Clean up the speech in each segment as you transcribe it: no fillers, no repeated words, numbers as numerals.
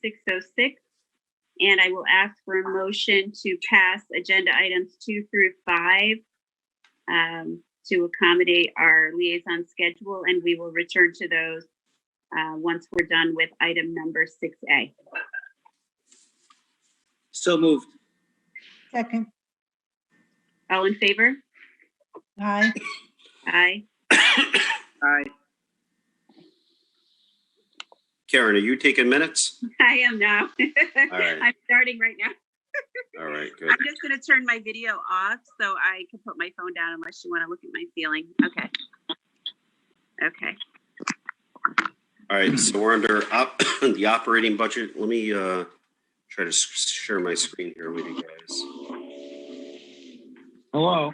6:06. And I will ask for a motion to pass agenda items 2 through 5 to accommodate our liaison schedule, and we will return to those once we're done with item number 6A. So moved. Second. All in favor? Aye. Aye. Aye. Karen, are you taking minutes? I am now. All right. I'm starting right now. All right, good. I'm just going to turn my video off so I can put my phone down unless you want to look at my ceiling. Okay. Okay. All right, so we're under the operating budget. Let me try to share my screen here with you guys. Hello,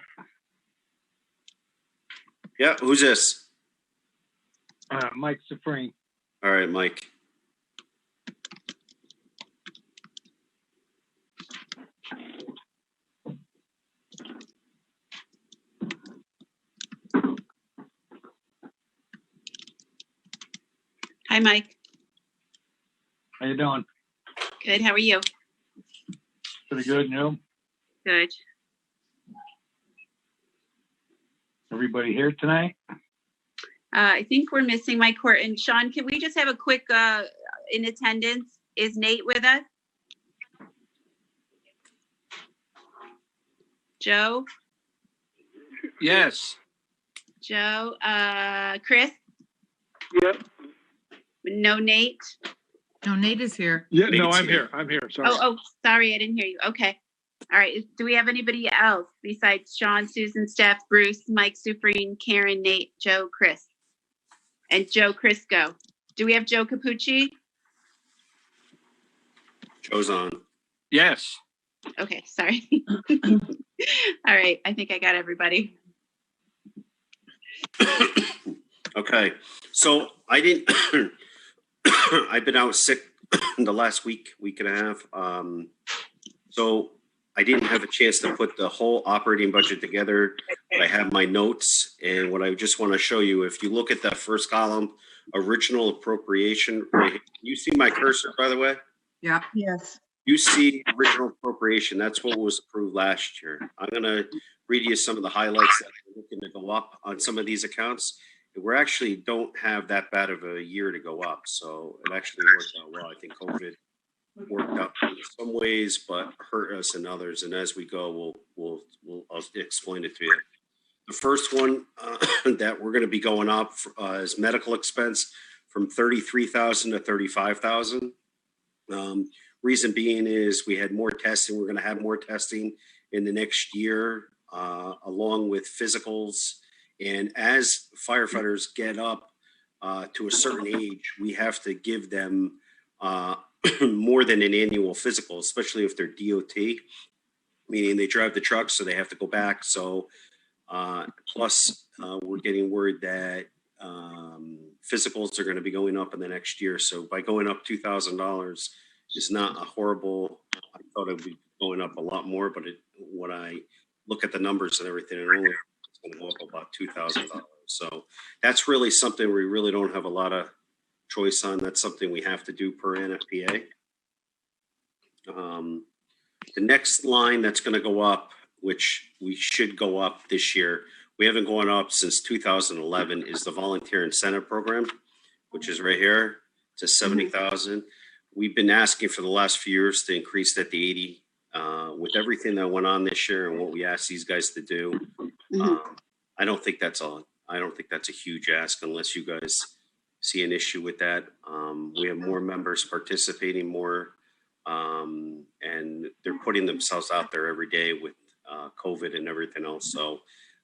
Yeah, who's this? Mike Safrine. All right, Mike. Hi, Mike. How you doing? Good. How are you? Pretty good, you? Good. Everybody here tonight? I think we're missing Mike Horton. Sean, can we just have a quick in attendance? Is Nate with us? Joe? Yes. Joe? Chris? Yep. No, Nate? No, Nate is here. Yeah, no, I'm here. I'm here. Sorry. Oh, sorry. I didn't hear you. Okay. All right. Do we have anybody else besides Sean, Susan, Steph, Bruce, Mike Sufrine, Karen, Nate, Joe, Chris? And Joe Crisco. Do we have Joe Capucci? Joe's on. Yes. Okay, sorry. All right, I think I got everybody. Okay, so I didn't. I've been out sick the last week and a half. So I didn't have a chance to put the whole operating budget together. But I have my notes, and what I just want to show you, if you look at that first column, original appropriation. Right here. You see my cursor, by the way? Yeah. Yes. You see original appropriation. That's what was approved last year. I'm going to read you some of the highlights that we're looking to go up on some of these accounts. We actually don't have that bad of a year to go up, so it actually worked out well. I think COVID worked out in some ways, but hurt us in others. And as we go, I'll explain it to you. The first one that we're going to be going up is medical expense from $33,000 to $35,000. Reason being is we had more testing. We're going to have more testing in the next year, along with physicals. And as firefighters get up to a certain age, we have to give them more than an annual physical, especially if they're DOT, meaning they drive the truck, so they have to go back. So plus, we're getting word that physicals are going to be going up in the next year. So by going up $2,000 is not a horrible. I thought it would be going up a lot more, but when I look at the numbers and everything, it's going to go up about $2,000. So that's really something we really don't have a lot of choice on. That's something we have to do per NFPA. The next line that's going to go up, which we should go up this year, we haven't gone up since 2011, is the volunteer incentive program, which is right here. It's a 70,000. We've been asking for the last few years to increase that to 80. With everything that went on this year and what we asked these guys to do, I don't think that's a huge ask unless you guys see an issue with that. We have more members participating more, and they're putting themselves out there every day with COVID and everything else. So,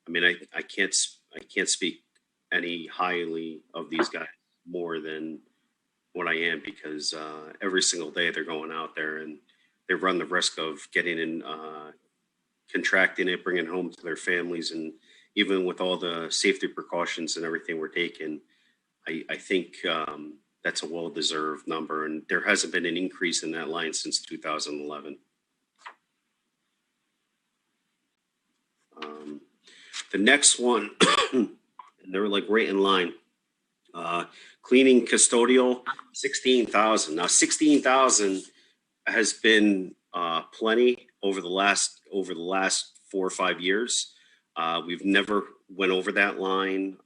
I mean, I can't speak any highly of these guys more than what I am, because every single day they're going out there and they run the risk of getting in, contracting it, bringing it home to their families. And even with all the safety precautions and everything we're taking, I think that's a well-deserved number. And there hasn't been an increase in that line since 2011. The next one, and they're like right in line, Cleaning custodial, 16,000. Now, 16,000 has been plenty over the last 4 or 5 years. We've never went over that line.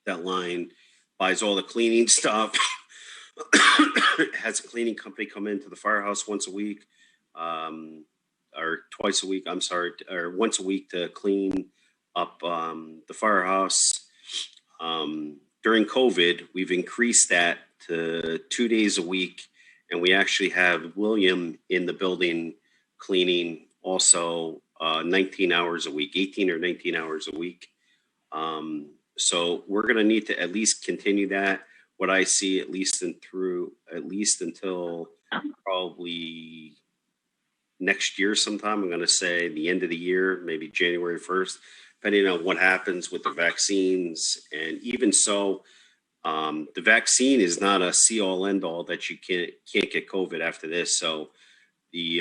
That line buys all the cleaning stuff. Has a cleaning company come into the firehouse once a week, or twice a week. I'm sorry, or once a week to clean up the firehouse. During COVID, we've increased that to 2 days a week, and we actually have William in the building cleaning also 19 hours a week, 18 or 19 hours a week. So we're going to need to at least continue that. What I see at least until probably next year sometime. I'm going to say the end of the year, maybe January 1st, depending on what happens with the vaccines. And even so, the vaccine is not a see all end all that you can't get COVID after this. So we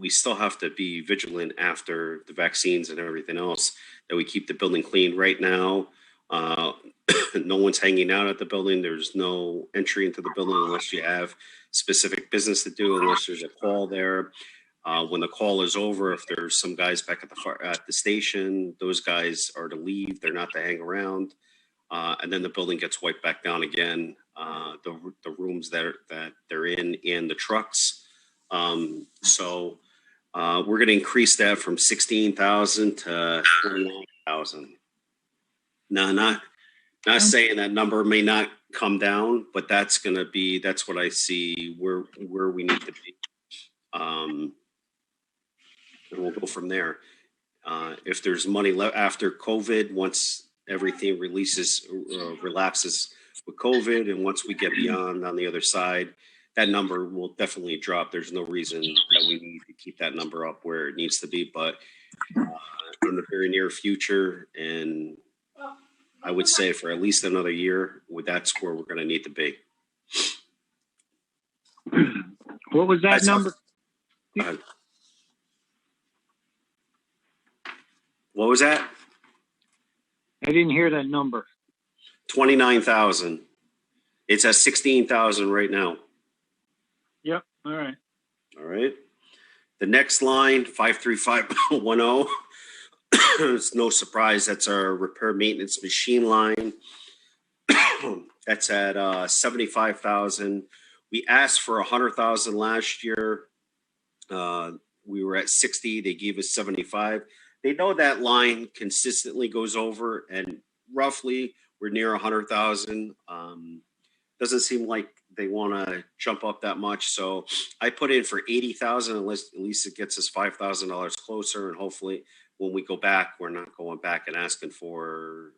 still have to be vigilant after the vaccines and everything else, that we keep the building clean. Right now, no one's hanging out at the building. There's no entry into the building unless you have specific business to do, unless there's a call there. When the call is over, if there's some guys back at the station, those guys are to leave. They're not to hang around. And then the building gets wiped back down again. The rooms that they're in and the trucks. So we're going to increase that from 16,000 to 29,000. Now, not saying that number may not come down, but that's what I see where we need to be. And we'll go from there. If there's money left after COVID, once everything relapses with COVID, and once we get beyond on the other side, that number will definitely drop. There's no reason that we need to keep that number up where it needs to be, but in the very near future, and I would say for at least another year, that's where we're going to need to be. What was that number? What was that? I didn't hear that number. 29,000. It's at 16,000 right now. Yep. All right. All right. The next line, 53510. It's no surprise. That's our repair maintenance machine line. That's at 75,000. We asked for 100,000 last year. We were at 60. They gave us 75. They know that line consistently goes over, and roughly we're near 100,000. Doesn't seem like they want to jump up that much. So I put in for 80,000, unless at least it gets us $5,000 closer. And hopefully when we go back, we're not going back and asking for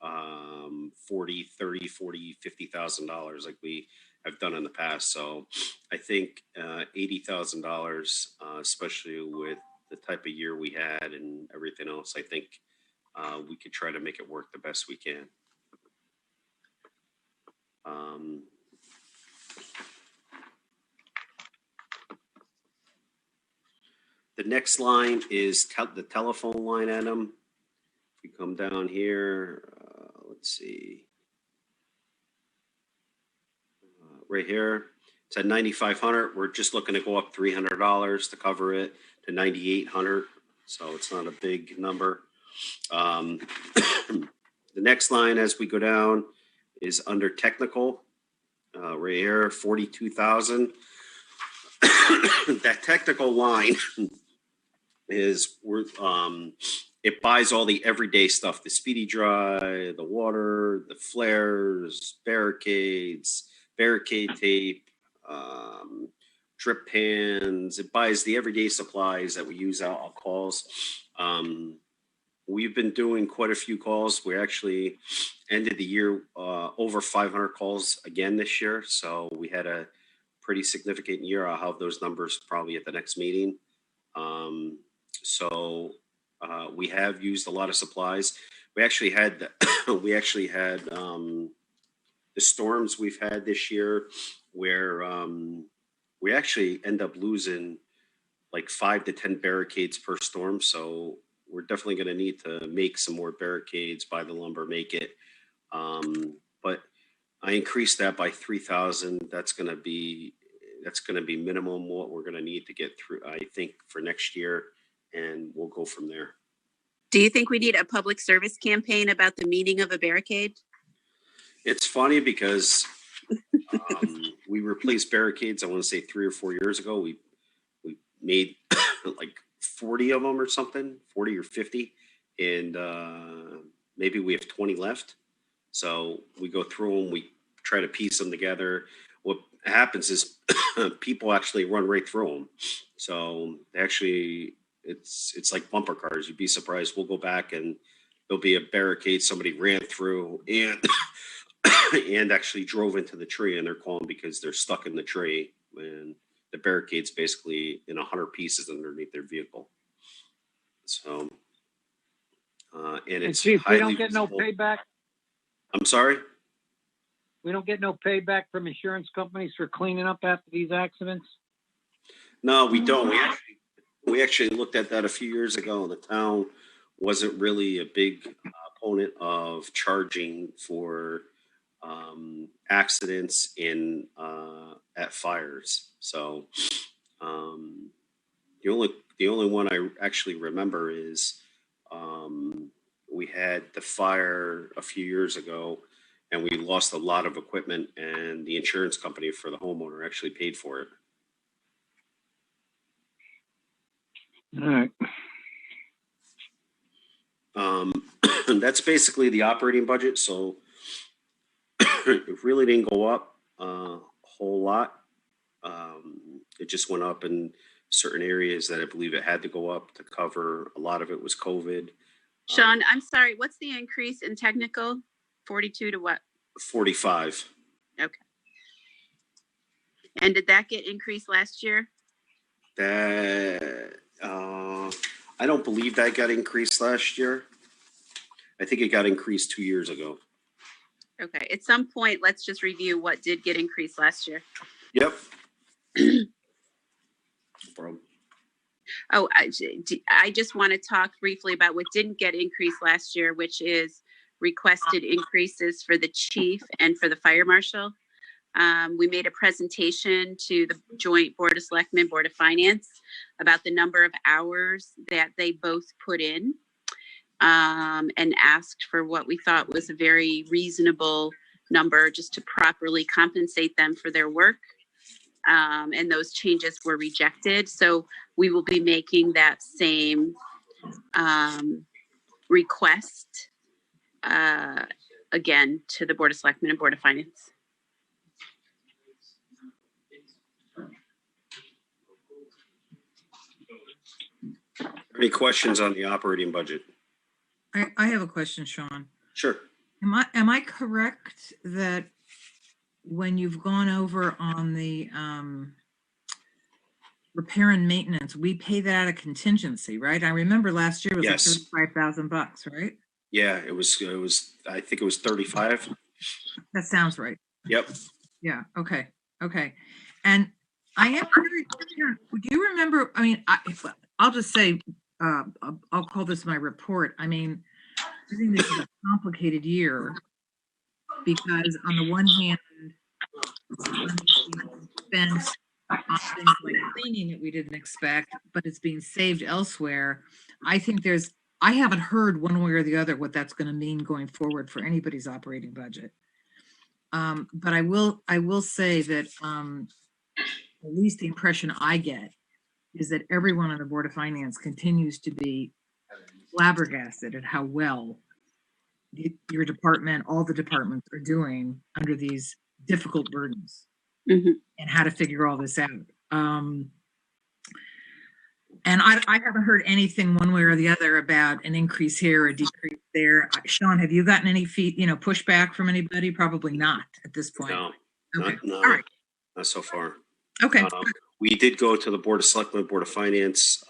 40, 30, 40, $50,000 like we have done in the past. So I think $80,000, especially with the type of year we had and everything else, I think we could try to make it work the best we can. The next line is the telephone line item. If we come down here, let's see. Right here, it's at 9,500. We're just looking to go up $300 to cover it to 9,800. So it's not a big number. The next line as we go down is under technical, right here, 42,000. That technical line is worth, it buys all the everyday stuff, the speedy dry, the water, the flares, barricades, barricade tape, drip pans. It buys the everyday supplies that we use out on calls. We've been doing quite a few calls. We actually ended the year over 500 calls again this year. So we had a pretty significant year. I'll have those numbers probably at the next meeting. We have used a lot of supplies. We actually had the storms we've had this year where we actually end up losing like 5 to 10 barricades per storm. So we're definitely going to need to make some more barricades, buy the lumber, make it. But I increased that by 3,000. That's going to be minimum what we're going to need to get through, I think, for next year, and we'll go from there. Do you think we need a public service campaign about the meaning of a barricade? It's funny because we replaced barricades, I want to say 3 or 4 years ago. We made like 40 of them or something, 40 or 50. And maybe we have 20 left. So we go through them, we try to piece them together. What happens is people actually run right through them. So actually, it's like bumper cars. You'd be surprised. We'll go back and there'll be a barricade somebody ran through and and actually drove into the tree, and they're calling because they're stuck in the tree and the barricade's basically in 100 pieces underneath their vehicle. So, and And it's Chief, we don't highly get no visible. payback. I'm sorry? We don't get no payback from insurance companies for cleaning up after these accidents. No, we don't. We actually looked at that a few years ago. The town wasn't really a big opponent of charging for accidents in at fires. So the only one I actually remember is we had the fire a few years ago, and we lost a lot of equipment, and the insurance company for the homeowner actually paid for it. All right. That's basically the operating budget. So it really didn't go up a whole lot. It just went up in certain areas that I believe it had to go up to cover. A lot of it was COVID. Sean, I'm sorry, what's the increase in technical? 42 to what? 45. Okay. And did that get increased last year? That I don't believe that got increased last year. I think it got increased 2 years ago. Okay, at some point, let's just review what did get increased last year. Yep. Bro. Oh, I just want to talk briefly about what didn't get increased last year, which is requested increases for the chief and for the fire marshal. We made a presentation to the joint Board of Selectmen, Board of Finance about the number of hours that they both put in, and asked for what we thought was a very reasonable number just to properly compensate them for their work. And those changes were rejected. So we will be making that same request again to the Board of Selectmen and Board of Finance. Any questions on the operating budget? I have a question, Sean. Sure. Am I correct that when you've gone over on the repair and maintenance, we pay that out of contingency, right? I remember last year was Yes. like $35,000, right? Yeah, it was, I think it was 35. That sounds right. Yep. Yeah, okay. And I am curious, do you remember, I mean, I'll just say, I'll call this my report. I mean, I think this is a complicated year because on the one hand, spent on things like cleaning that we didn't expect, but it's being saved elsewhere. I think I haven't heard one way or the other what that's going to mean going forward for anybody's operating budget. But I will say that at least the impression I get is that everyone on the Board of Finance continues to be flabbergasted at how well your department, all the departments are doing under these difficult burdens and how to figure all this out. And I haven't heard anything one way or the other about an increase here or a decrease there. Sean, have you gotten any pushback from anybody? Probably not at this point. No, Okay. no, All right. not so far. Okay. We did go to the Board of Selectmen, Board of Finance,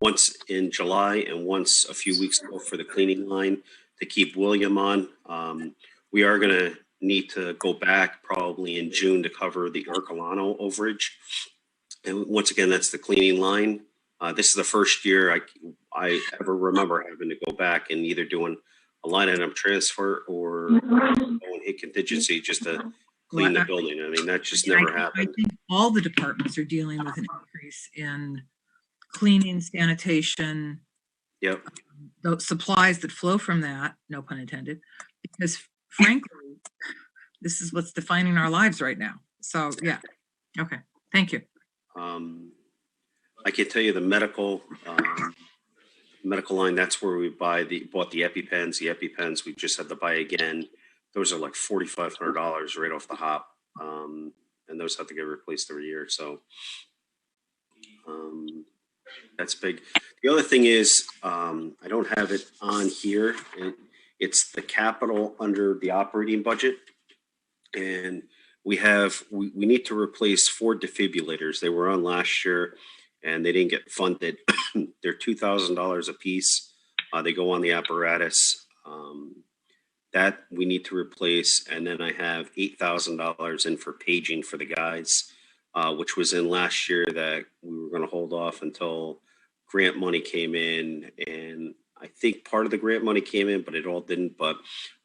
once in July and once a few weeks ago for the cleaning line to keep William on. We are going to need to go back probably in June to cover the Ercolano overage. And once again, that's the cleaning line. This is the first year I ever remember having to go back and either doing a line item transfer or going hit contingency just to clean the building. I mean, that just never I happened. think all the departments are dealing with an increase in cleaning, sanitation, Yep. the supplies that flow from that, no pun intended, because frankly, this is what's defining our lives right now. So, yeah. Okay. Thank you. I can tell you the medical line, that's where we bought the EpiPens. The EpiPens, we just had to buy again. Those are like $4,500 right off the hop. And those have to get replaced every year. So that's big. The other thing is, I don't have it on here. It's the capital under the operating budget. And we need to replace 4 defibrillators. They were on last year and they didn't get funded. They're $2,000 a piece. They go on the apparatus. That we need to replace. And then I have $8,000 in for paging for the guys, which was in last year that we were going to hold off until grant money came in. And I think part of the grant money came in, but it all didn't. But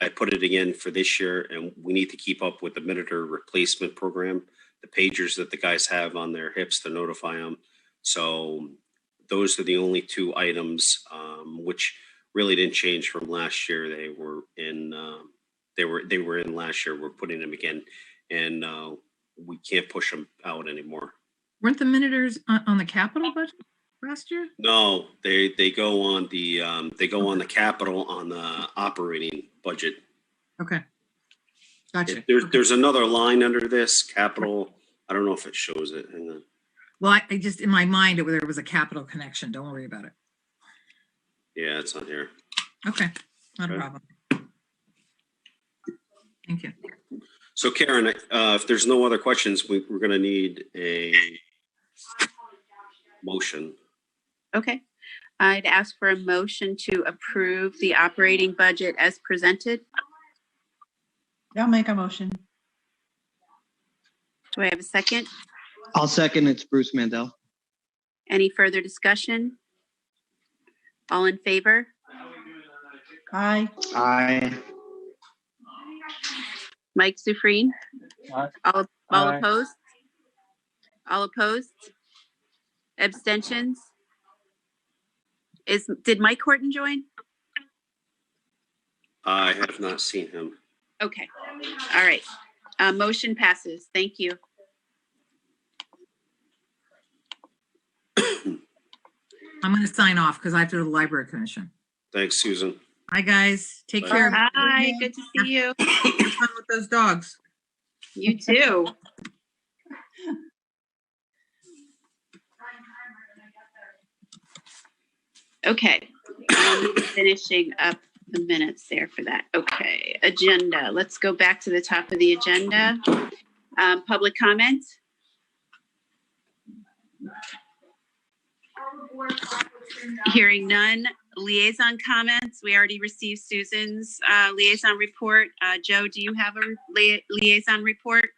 I put it again for this year, and we need to keep up with the monitor replacement program, the pagers that the guys have on their hips to notify them. So those are the only 2 items, which really didn't change from last year. They were in last year. We're putting them again, and we can't push them out anymore. Weren't the monitors on the capital budget last year? No, they go on the capital on the operating budget. Okay. Gotcha. There's another line under this capital. I don't know if it shows it. Hang on. Well, I just, in my mind, there was a capital connection. Don't worry about it. Yeah, it's on here. Okay. Not a Okay. problem. Thank you. So Karen, if there's no other questions, we're going to need a motion. Okay. I'd ask for a motion to approve the operating budget as presented. I'll make a motion. Do I have a second? I'll second. It's Bruce Mandel. Any further discussion? All in favor? Aye. Aye. Mike Sufreen? Aye. All Aye. opposed? All opposed? Abstentions? Did Mike Horton join? I have not seen him. Okay. All right. Motion passes. Thank you. I'm going to sign off because I have to do the library commission. Thanks, Susan. Hi, guys. Take Bye. care. Hi, good to see you. Have fun with those dogs. You too. Okay. Finishing up the minutes there for that. Okay. Agenda. Let's go back to the top of the agenda. Public comment. Hearing none. Liaison comments. We already received Susan's liaison report. Joe, do you have a liaison report?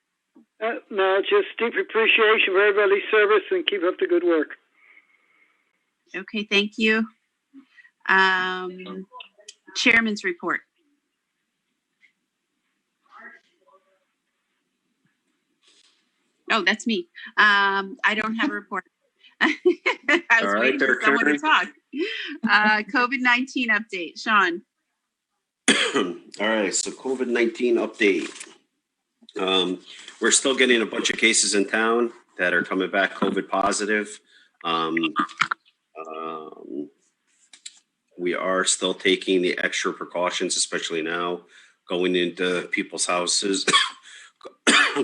No, just deep appreciation for everybody's service and keep up the good work. Okay, thank you. Chairman's report. Oh, that's me. I don't have a report. I was All right waiting there, for someone to Karen. talk. COVID-19 update. Sean. All right, so COVID-19 update. We're still getting a bunch of cases in town that are coming back COVID positive. We are still taking the extra precautions, especially now, going into people's houses,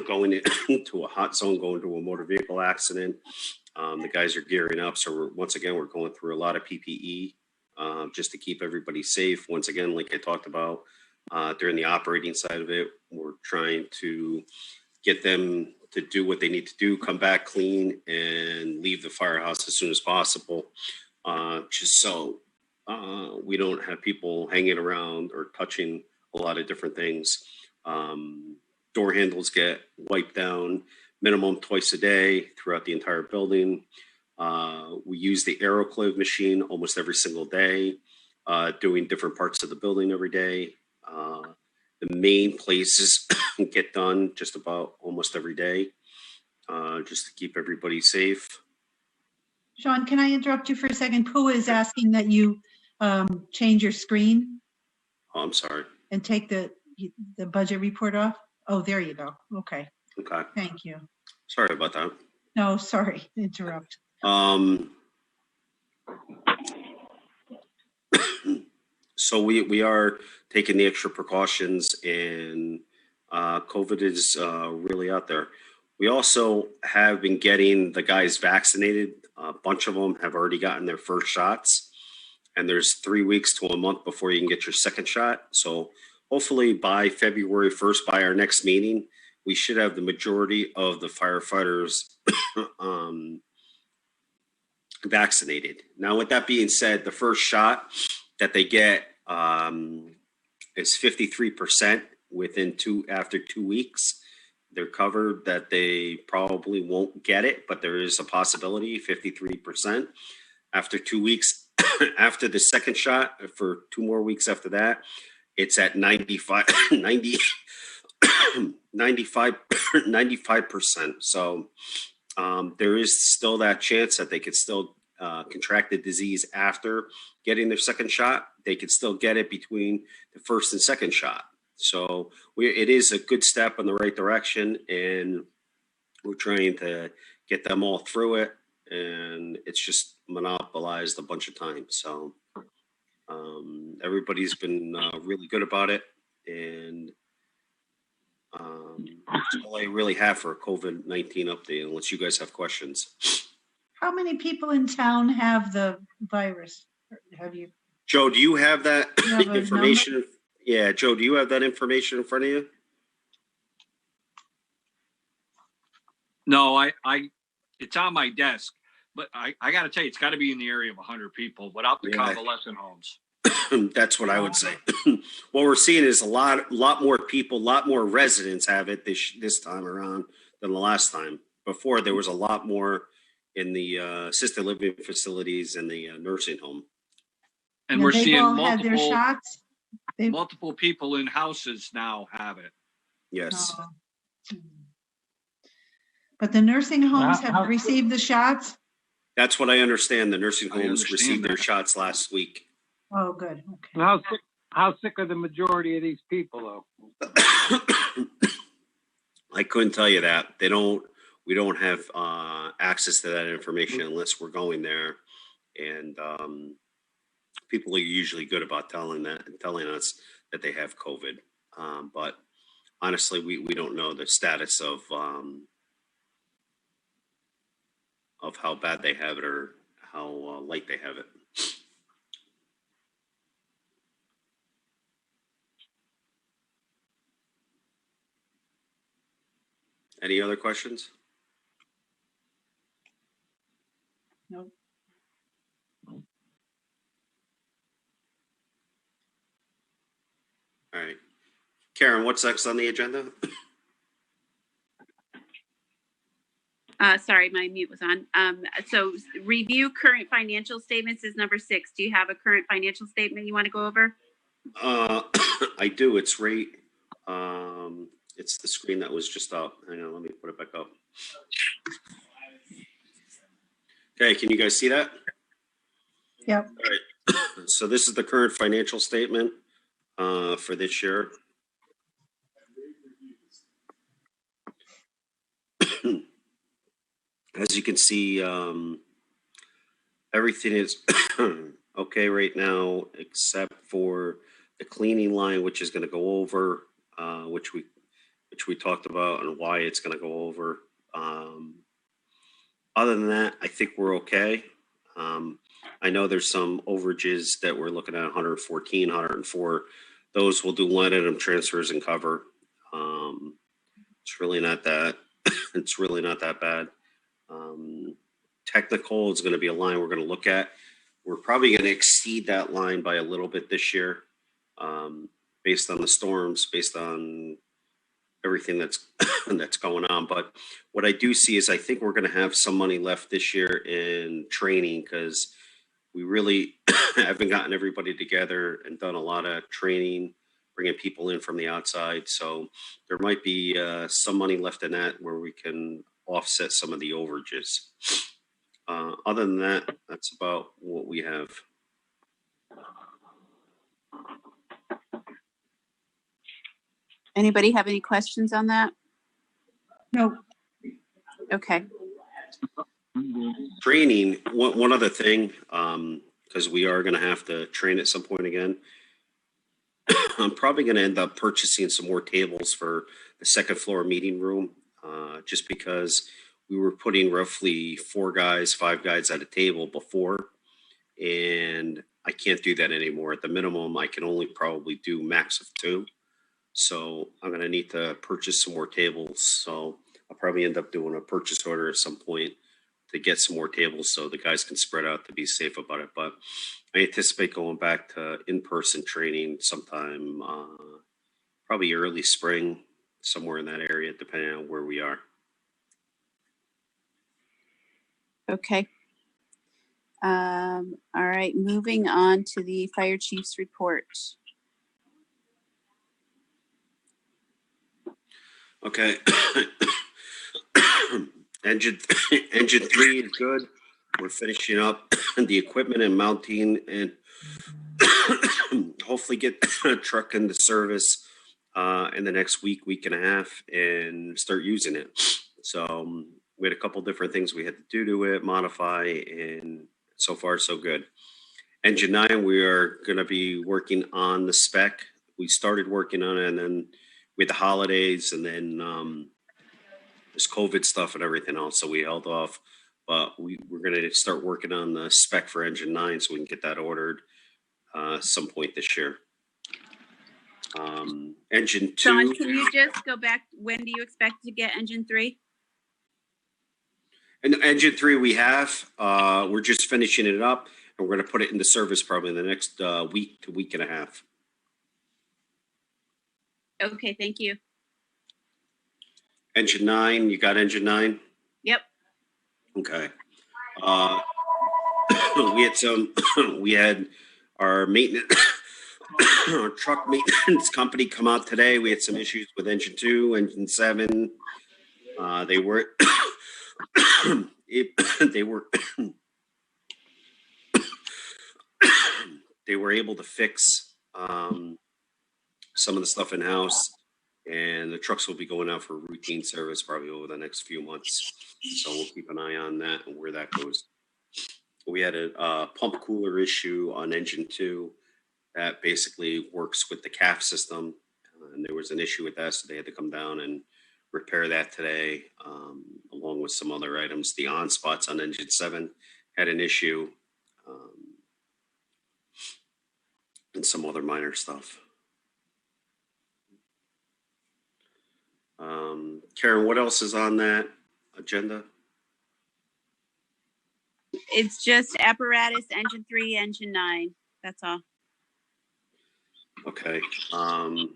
going into a hot zone, going to a motor vehicle accident. The guys are gearing up. So we're going through a lot of PPE just to keep everybody safe. Once again, like I talked about during the operating side of it, we're trying to get them to do what they need to do, come back clean and leave the firehouse as soon as possible. Just so we don't have people hanging around or touching a lot of different things. Door handles get wiped down minimum twice a day throughout the entire building. We use the AeroClave machine almost every single day, doing different parts of the building every day. The main places get done just about almost every day, just to keep everybody safe. Sean, can I interrupt you for a second? Pooh is asking that you change your screen Oh, I'm sorry. and take the budget report off. Oh, there you go. Okay, Okay. thank you. Sorry about that. No, sorry, interrupt. So we are taking the extra precautions, and COVID is really out there. We also have been getting the guys vaccinated. A bunch of them have already gotten their first shots, and there's 3 weeks to a month before you can get your second shot. So hopefully by February 1st, by our next meeting, we should have the majority of the firefighters vaccinated. Now, with that being said, the first shot that they get is 53% after 2 weeks. They're covered that they probably won't get it, but there is a possibility, 53% after 2 weeks. After the second shot, for 2 more weeks after that, it's at 95%. So there is still that chance that they could still contract the disease after getting their second shot. They could still get it between the first and second shot. So it is a good step in the right direction, and we're trying to get them all through it. And it's just monopolized a bunch of time. So everybody's been really good about it. And that's all I really have for a COVID-19 update, unless you guys have questions. How many people in town have the virus? Have you? Joe, do you have that You have a information? Yeah, Joe, do you have that information in front of you? No, it's on my desk, but I got to tell you, it's got to be in the area of 100 people without the Yeah. convalescent homes. That's what I would say. What we're seeing is a lot more people, a lot more residents have it this time around than the last time. Before, there was a lot more in the assisted living facilities and the nursing home. And Now, we're they've seeing all had their multiple shots? multiple people in houses now have it. Yes. Oh. But the nursing homes How- have received the shots? That's what I understand. The nursing I homes understand received their that. shots last week. Oh, good, okay. How sick are the majority of these people, though? I couldn't tell you that. We don't have access to that information unless we're going there. And people are usually good about telling us that they have COVID. But honestly, we don't know the status of how bad they have it or how light they have it. Any other questions? No. All right. Karen, what's next on the agenda? Sorry, my mute was on. So review current financial statements is number 6. Do you have a current financial statement you want to go over? I do. It's right. It's the screen that was just up. Hang on, let me put it back up. Okay, can you guys see that? Yep. All right. So this is the current financial statement for this year. As you can see, everything is okay right now, except for the cleaning line, which is going to go over, which we talked about and why it's going to go over. Other than that, I think we're okay. I know there's some overages that we're looking at 114, 104. Those will do line item transfers and cover. It's really not that. It's really not that bad. Technical is going to be a line we're going to look at. We're probably going to exceed that line by a little bit this year, based on the storms, based on everything that's that's going on. But what I do see is I think we're going to have some money left this year in training because we really haven't gotten everybody together and done a lot of training, bringing people in from the outside. So there might be some money left in that where we can offset some of the overages. Other than that, that's about what we have. Anybody have any questions on that? No, Okay. Training, one other thing, because we are going to have to train at some point again. I'm probably going to end up purchasing some more tables for the second floor meeting room, just because we were putting roughly 5 guys at a table before, and I can't do that anymore. At the minimum, I can only probably do max of 2. So I'm going to need to purchase some more tables. So I'll probably end up doing a purchase order at some point to get some more tables so the guys can spread out to be safe about it. But I anticipate going back to in-person training sometime, probably early spring, somewhere in that area, depending on where we are. Okay. All right, moving on to the fire chief's report. Okay. Engine 3 is good. We're finishing up the equipment and mounting and hopefully get a truck into service in the next week and a half and start using it. So we had a couple different things we had to do to it, modify, and so far so good. Engine 9, we are going to be working on the spec. We started working on it, and then we had the holidays, and then there's COVID stuff and everything else, so we held off. But we're going to start working on the spec for Engine 9 so we can get that ordered some point this year. Engine 2. Sean, can you just go back? When do you expect to get Engine 3? And Engine 3 we have. We're just finishing it up, and we're going to put it into service probably in the next week to week and a half. Okay, thank you. Engine 9, you got Engine 9? Yep. Okay. We had our maintenance, our truck maintenance company come out today. We had some issues with Engine 2, Engine 7. They were they were able to fix some of the stuff in-house, and the trucks will be going out for routine service probably over the next few months. So we'll keep an eye on that and where that goes. We had a pump cooler issue on Engine 2 that basically works with the CAF system, and there was an issue with that, so they had to come down and repair that today, along with some other items. The on spots on Engine 7 had an issue, and some other minor stuff. Karen, what else is on that agenda? It's just apparatus, Engine 3, Engine 9. That's all. Okay. You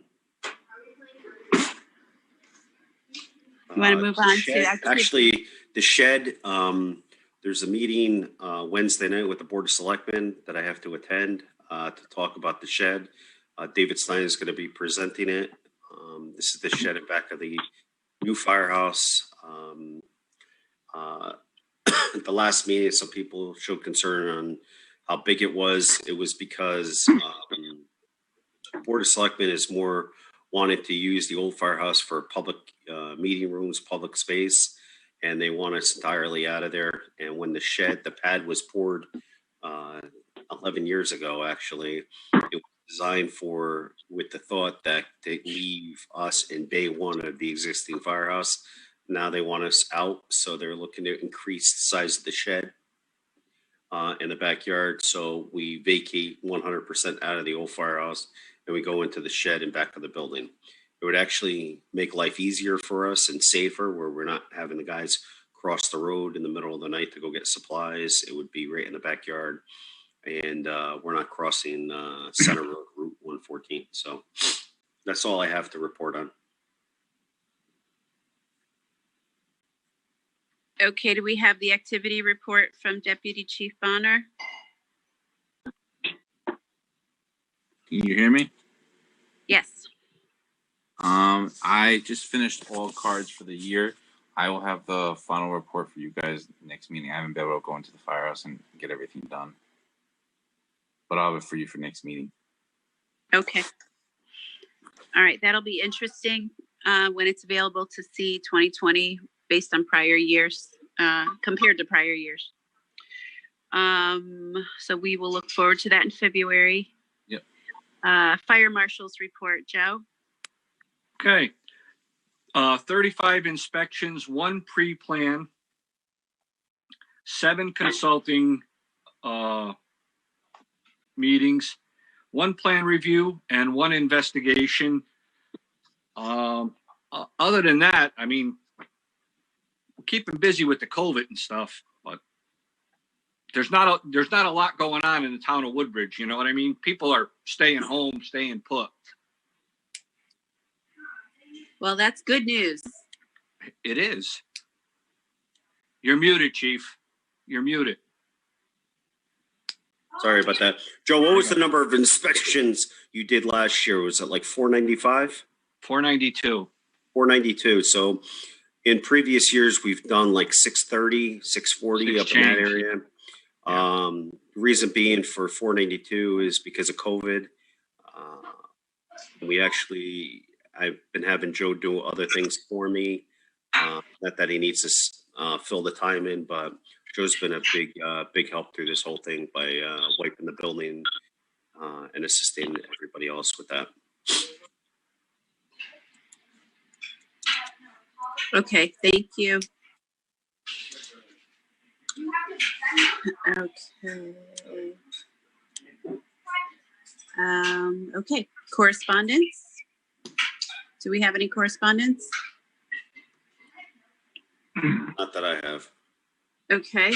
want to move on to actually the shed? There's a meeting Wednesday night with the Board of Selectmen that I have to attend to talk about the shed. David Stein is going to be presenting it. This is the shed in back of the new firehouse. At the last meeting, some people showed concern on how big it was. It was because Board of Selectmen is more wanted to use the old firehouse for public meeting rooms, public space, and they want us entirely out of there. And when the pad was poured 11 years ago, actually, it was designed with the thought that they leave us in bay 1 of the existing firehouse. Now they want us out, so they're looking to increase the size of the shed in the backyard. So we vacate 100% out of the old firehouse, and we go into the shed in back of the building. It would actually make life easier for us and safer, where we're not having the guys cross the road in the middle of the night to go get supplies. It would be right in the backyard, and we're not crossing Center Road, Route 114. So that's all I have to report on. Okay, do we have the activity report from Deputy Chief Bonner? Can you hear me? Yes. I just finished all cards for the year. I will have the final report for you guys next meeting. I haven't been able to go into the firehouse and get everything done, but I'll have it for you for next meeting. Okay. All right, that'll be interesting when it's available to see 2020 based on prior years, compared to prior years. So we will look forward to that in February. Yep. Fire Marshal's report, Joe. Okay. 35 inspections, 1 pre-plan, 7 consulting meetings, 1 plan review, and 1 investigation. Other than that, I mean, we're keeping busy with the COVID and stuff, but there's not a lot going on in the town of Woodbridge. You know what I mean? People are staying home, staying put. Well, that's good news. It is. You're muted, Chief. You're muted. Sorry about that. Joe, what was the number of inspections you did last year? Was it like 495? 492. 492. So in previous years, we've done like 630, 640 up in that area. Reason being for 492 is because of COVID. I've been having Joe do other things for me. Not that he needs to fill the time in, but Joe's been a big help through this whole thing by wiping the building and assisting everybody else with that. Okay, thank you. Okay. Okay, correspondence. Do we have any correspondence? Not that I have. Okay,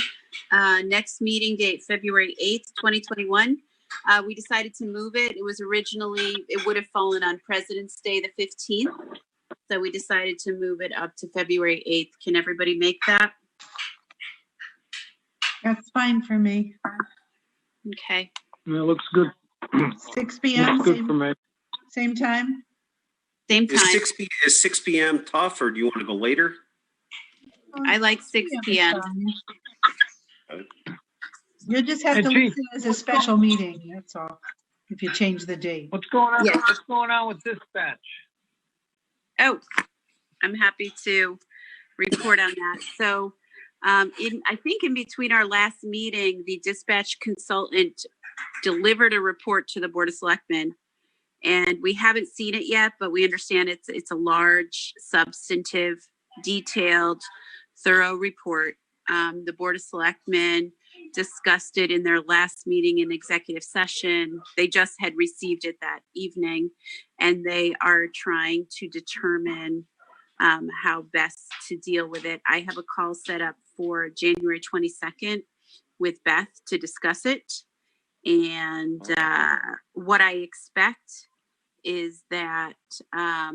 next meeting date, February 8th, 2021. We decided to move it. It would have fallen on President's Day, the 15th. So we decided to move it up to February 8th. Can everybody make that? That's fine for me. Okay, It looks good. 6 p.m. Looks good for me. Same time? same Is time. 6 p.m. tough, or do you want to go later? I like 6 p.m. You'll just have Hey, to Chief. listen as a special meeting, that's all, if you change the date. What's going on? Yes. What's going on with dispatch? Oh, I'm happy to report on that. So I think in between our last meeting, the dispatch consultant delivered a report to the Board of Selectmen. And we haven't seen it yet, but we understand it's a large, substantive, detailed, thorough report. The Board of Selectmen discussed it in their last meeting in executive session. They just had received it that evening, and they are trying to determine how best to deal with it. I have a call set up for January 22nd with Beth to discuss it. And what I expect is that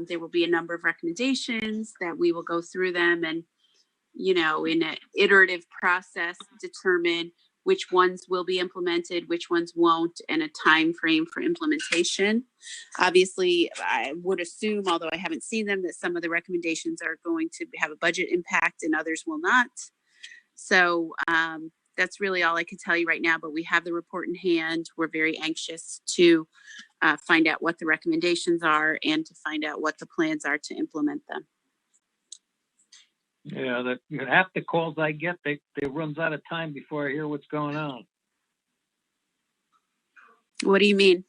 there will be a number of recommendations that we will go through them and, in an iterative process, determine which ones will be implemented, which ones won't, and a time frame for implementation. Obviously, I would assume, although I haven't seen them, that some of the recommendations are going to have a budget impact and others will not. So that's really all I can tell you right now, but we have the report in hand. We're very anxious to find out what the recommendations are and to find out what the plans are to implement them. Yeah, half the calls I get, they runs out of time before I hear what's going on. What do you mean?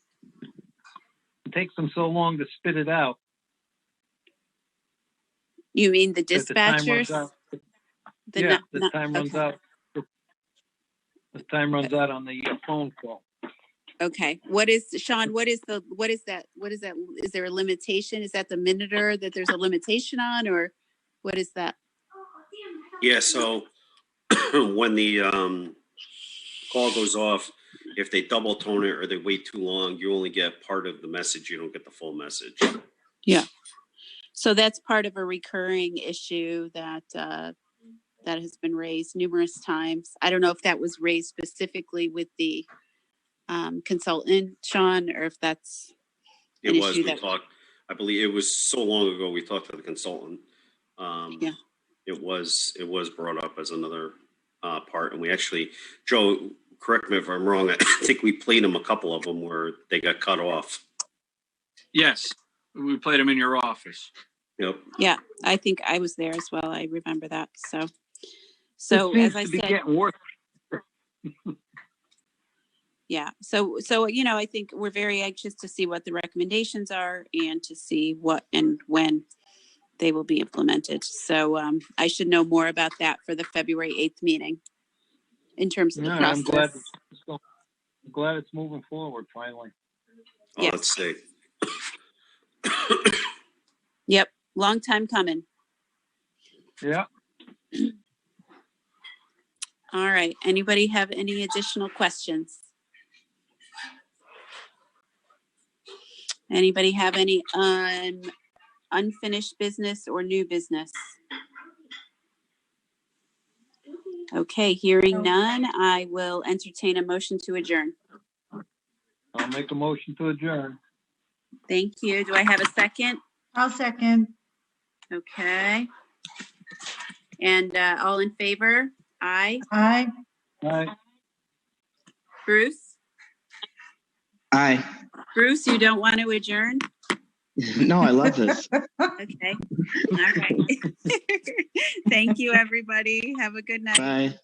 It takes them so long to spit it out. You mean the that the time runs dispatchers? out. The Yeah, nu- the nu- time runs okay. out. The time runs out on the phone call. Okay. Sean, what is that? Is there a limitation? Is that the minuter that there's a limitation on, or what is that? Yeah, so when the call goes off, if they double tone it or they wait too long, you only get part of the message. You don't get the full message. Yeah. So that's part of a recurring issue that that has been raised numerous times. I don't know if that was raised specifically with the consultant, Sean, or if that's It an was, issue we that, talked, I believe it was so long ago, we talked to the consultant. Yeah. It was brought up as another part, and we actually, Joe, correct me if I'm wrong, I think we played them a couple of them where they got cut off. Yes, we played them in your office. Yep. yeah, I think I was there as well. I remember that. So It as seems I to be said, getting worse. yeah. So, I think we're very anxious to see what the recommendations are and to see what and when they will be implemented. So I should know more about that for the February 8th meeting in terms of the Yeah, process. I'm glad it's moving forward finally. Oh, Yes. let's see. Yep. Long time coming. Yeah. All right. Anybody have any additional questions? Anybody have any unfinished business or new business? Okay, hearing none, I will entertain a motion to adjourn. I'll make a motion to adjourn. Thank you. Do I have a second? I'll second. Okay. And all in favor? Aye. Aye. All right. Bruce? Aye. Bruce, you don't want to adjourn? No, I love this. Okay. All right. Thank you, everybody. Have a good night. Bye.